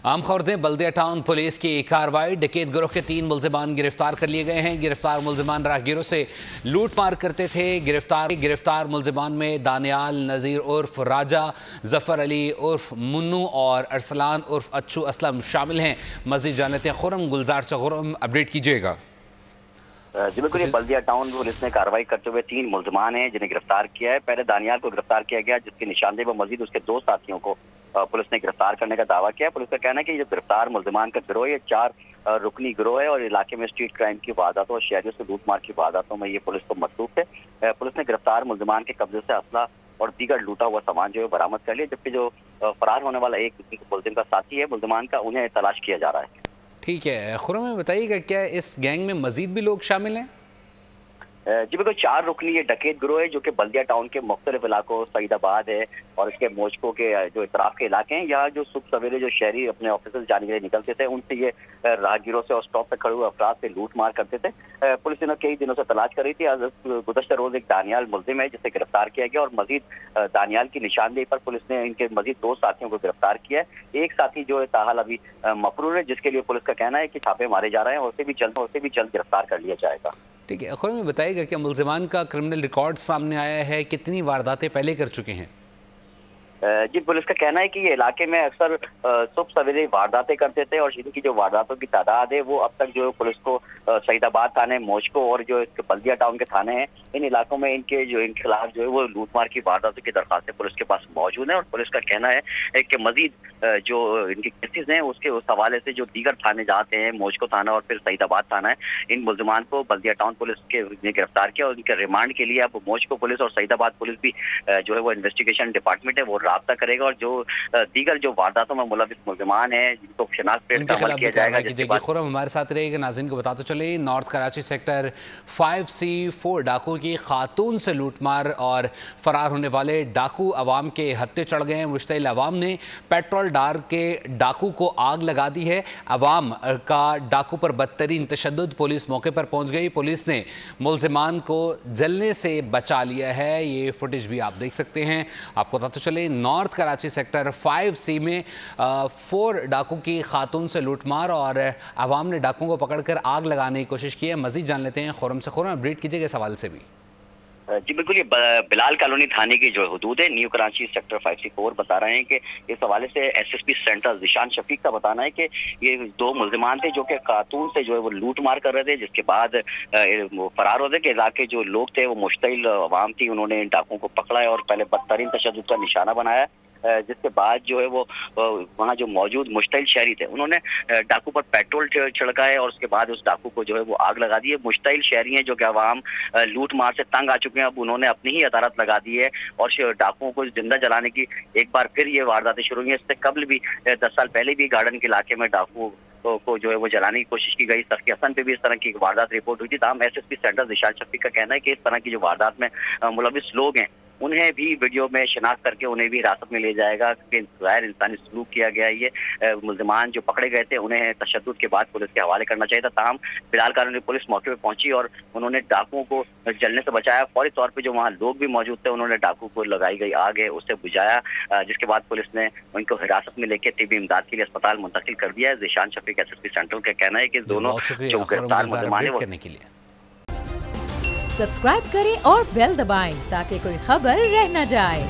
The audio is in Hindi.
आम खबरें। बल्दिया टाउन पुलिस की कार्रवाई। डकैत गिरोह के 3 मुल्जिमान गिरफ्तार कर लिए गए हैं। गिरफ्तार मुल्जिमान राहगीरों से लूट मार करते थे। गिरफ्तार मुल्जिमान में दानियाल नज़ीर उर्फ राजा, जफर अली उर्फ मुन्नू और अरसलान उर्फ अच्छू असलम शामिल हैं। मजीद जानते हैं खुरम गुलजार से। खुरम, अपडेट कीजिएगा। जी बिल्कुल, ये बल्दिया टाउन पुलिस ने कार्रवाई करते हुए 3 मुल्जिमान हैं जिन्हें गिरफ्तार किया है। पहले दानियाल को गिरफ्तार किया गया, जिसकी निशानदेही पर मजीद उसके 2 साथियों को पुलिस ने गिरफ्तार करने का दावा किया। पुलिस का कहना है कि ये गिरफ्तार मुल्जिमान का गिरोह ये 4 रुकनी गिरोह है और इलाके में स्ट्रीट क्राइम की वारदातों और शहरियों से लूटमार की वारदातों में ये पुलिस को मसरूफ है। पुलिस ने गिरफ्तार मुल्जिमान के कब्जे से असला और दीगर लूटा हुआ सामान जो है बरामद कर लिया, जबकि जो फरार होने वाला एक मुल्जिम का साथी है मुल्जिमान का, उन्हें तलाश किया जा रहा है। ठीक है खुरम, में बताइएगा क्या इस गैंग में मजीद भी लोग शामिल हैं? जी बिल्कुल, 4 रुकनी ये डकैत गिरोह है जो कि बल्दिया टाउन के मुख्तलिफ इलाकों, सईदाबाद है और इसके मोजको के जो इतराफ के इलाके हैं, यहाँ जो सुबह सवेरे जो शहरी अपने ऑफिस जाने के लिए निकलते थे, उनसे ये राहगीरों से और स्टॉप पर खड़े हुए अफराद से लूट मार करते थे। पुलिस ने कई दिनों से तलाश कर रही थी। गुज़श्ता रोज एक दानियाल मुल्जिम है जिसे गिरफ्तार किया गया और मजीद दानियाल की निशानदेही पर पुलिस ने इनके मजीद 2 साथियों को गिरफ्तार किया है। एक साथी जो है ताहाल अभी मफरूर है, जिसके लिए पुलिस का कहना है कि छापे मारे जा रहे हैं और उसे भी जल्द गिरफ्तार कर लिया जाएगा। ठीक है खुरम, में बताइएगा क्या मुल्जिमान का क्रिमिनल रिकॉर्ड सामने आया है? कितनी वारदातें पहले कर चुके हैं? जी, पुलिस का कहना है कि ये इलाके में अक्सर सुबह सवेरे वारदातें करते थे और इनकी जो वारदातों की तादाद है वो अब तक जो पुलिस को सईदाबाद थाने, मोजको और जो बल्दिया टाउन के थाने हैं, इन इलाकों में इनके खिलाफ जो है वो लूटमार की वारदातों की दरखास्तें पुलिस के पास मौजूद है। और पुलिस का कहना है कि मजीद जो इनकी केसेज हैं उसके उस हवाले से जो दीगर थाने जाते हैं, मोजको थाना और फिर सईदाबाद थाना है, इन मुल्जिमान को बल्दिया टाउन पुलिस के ने गिरफ्तार किया और उनके रिमांड के लिए अब मोजको पुलिस और सईदाबाद पुलिस भी जो है वो इन्वेस्टिगेशन डिपार्टमेंट है वो राब्ता करेगा और जो दीगर जो वारदातों में मुलविस मुल्जिमान हैं जिनको शिनाख्त का अमल किया जाएगा। खुरम हमारे साथ रहेगा। नाज़रीन को बताते चले, नॉर्थ कराची सेक्टर 5C4 डाकू की खातून से लूटमार और फरार होने वाले डाकू अवाम के हत्थे चढ़ गए हैं। मुश्तइल अवाम ने पेट्रोल डाल के डाकू को आग लगा दी है। अवाम का डाकू पर बदतरीन तशद्दुद। पुलिस मौके पर पहुंच गई। पुलिस ने मुल्जिमान को जलने से बचा लिया है। ये फुटेज भी आप देख सकते हैं। आपको बताते चले, नॉर्थ कराची सेक्टर 5C में 4 डाकू की खातून से लूटमार और अवाम ने डाकुओं को पकड़कर आग लगाने की कोशिश की है। मजीद जान लेते हैं खुरम से। खुरम, अपडेट कीजिएगा इस सवाल से भी। जी बिल्कुल, ये बिलाल कॉलोनी थाने की जो हदूद है, न्यू कराची सेक्टर 5C4 बता रहे हैं कि इस हवाले से SSP सेंट्रल जिशान शफीक का बताना है कि ये 2 मुल्जिमान थे जो कि खातून से जो है वो लूट मार कर रहे थे, जिसके बाद वो फरार होते के इलाके जो लोग थे वो मुश्तइल अवाम थी, उन्होंने इन डाकुओं को पकड़ा है और पहले बदतरीन तशद्दुद का निशाना बनाया, जिसके बाद जो है वो वहाँ जो मौजूद मुश्तइल शहरी थे उन्होंने डाकू पर पेट्रोल छिड़काए और उसके बाद उस डाकू को जो है वो आग लगा दी है। मुश्तइल शहरी हैं जो कि अवाम लूट मार से तंग आ चुके हैं, अब उन्होंने अपनी ही अदालत लगा दी है और डाकुओं को जिंदा जलाने की एक बार फिर ये वारदातें शुरू हुई हैं। इससे कबल भी 10 साल पहले भी गार्डन के इलाके में डाकू को जो है वो जलाने की कोशिश की गई। सख्ती हसन पे भी इस तरह की वारदात रिपोर्ट हुई थी। तमाम SSP सेंटर जिशान शफीक का कहना है कि इस तरह की जो वारदात में मुलविस लोग हैं उन्हें भी वीडियो में शिनाख्त करके उन्हें भी हिरासत में ले जाएगा, क्योंकि गैर इंसानी सलूक किया गया। ये मुल्जिमान जो पकड़े गए थे उन्हें तशद्दुद के बाद पुलिस के हवाले करना चाहिए था। ताहम बिलाल कॉलोनी पुलिस मौके पर पहुंची और उन्होंने डाकुओं को जलने से बचाया। फौरी तौर पर जो वहाँ लोग भी मौजूद थे उन्होंने डाकू को लगाई गई आग है उससे बुझाया, जिसके बाद पुलिस ने उनको हिरासत में लेकर तिब्बी इमदाद के लिए अस्पताल मुंतकिल कर दिया है। जिशान शफीक SSP सेंट्रल का कहना है कि दोनों जो गिरफ्तार मुल्जिमान है वो सब्सक्राइब करें और बेल दबाएं ताकि कोई खबर रह न जाए।